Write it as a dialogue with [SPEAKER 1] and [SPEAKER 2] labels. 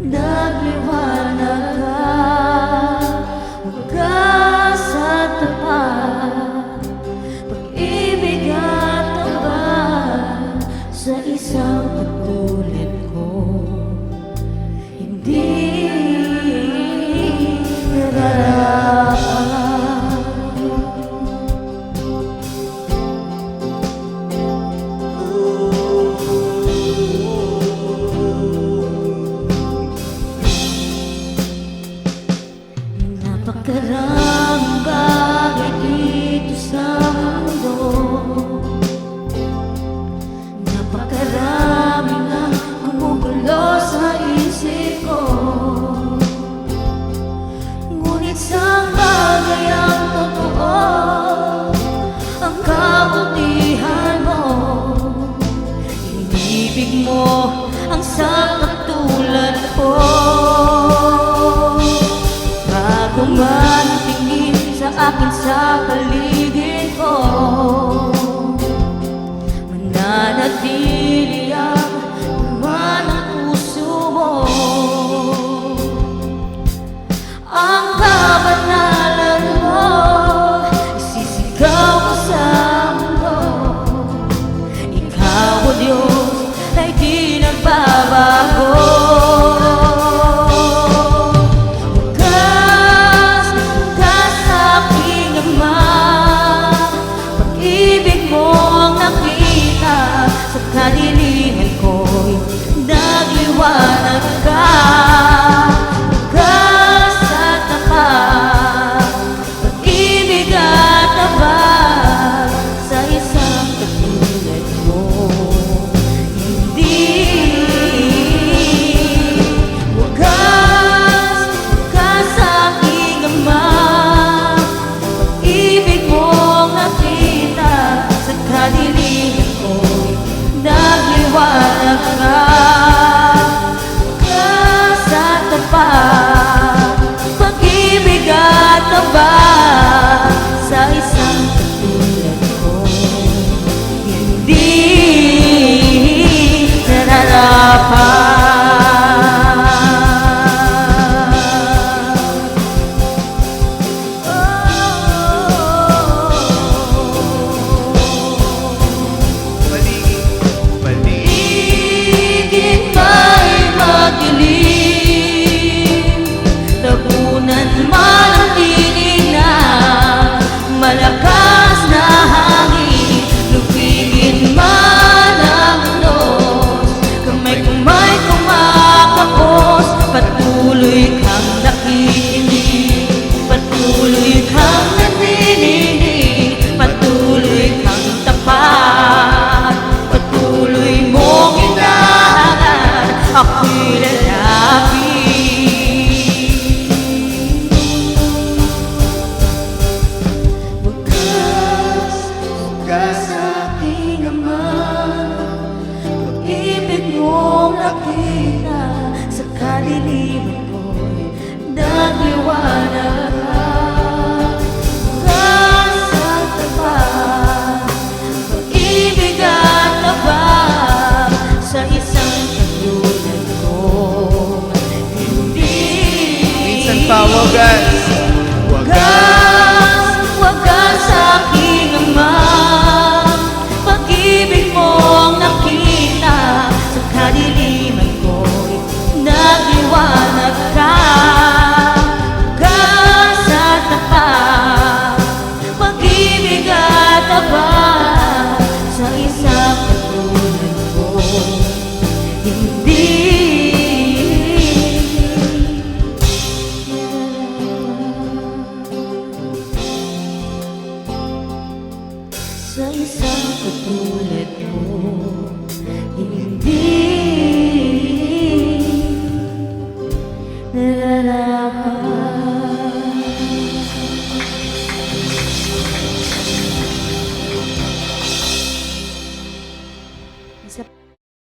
[SPEAKER 1] nagliwanag ka, wagas at tapat, pag-ibig at tapat sa isang katulad ko. Hindi nararapat. Napakaraming bagay dito sa mundo, napakaraming ang gumugulo sa isip ko. Ngunit sa bagay ang totoo, ang kabutihan mo, inibig mo ang sa katulad ko. Bago man tingin sa akin sa paligid ko, mananatili ang laman ng puso mo. Ang kabanalan mo, isisigaw mo sa mundo. Ikaw o Diyos na di nagbabago. Kadiliman ko'y nagliwanag ka, wagas at tapat, pag-ibig at tapat sa isang katulad mo. Hindi wagas sa aking Ama, pag-ibig mong nakita sa kadiliman ko'y nagliwanag ka, wagas at tapat, pag-ibig at tapat sa isang katulad ko. Hindi nararapat. Malakas na hangin, lupigin man ang unos, kamay-kamay kumakapos, patuloy kang nakikinig, patuloy kang naninig, patuloy kang tapat, patuloy mong inahangan, ako'y lalapit. Nakita sa kadiliman ko'y nagliwanag ka, wagas at tapat, pag-ibig at tapat sa isang katulad ko. Hindi
[SPEAKER 2] minsan pa wagas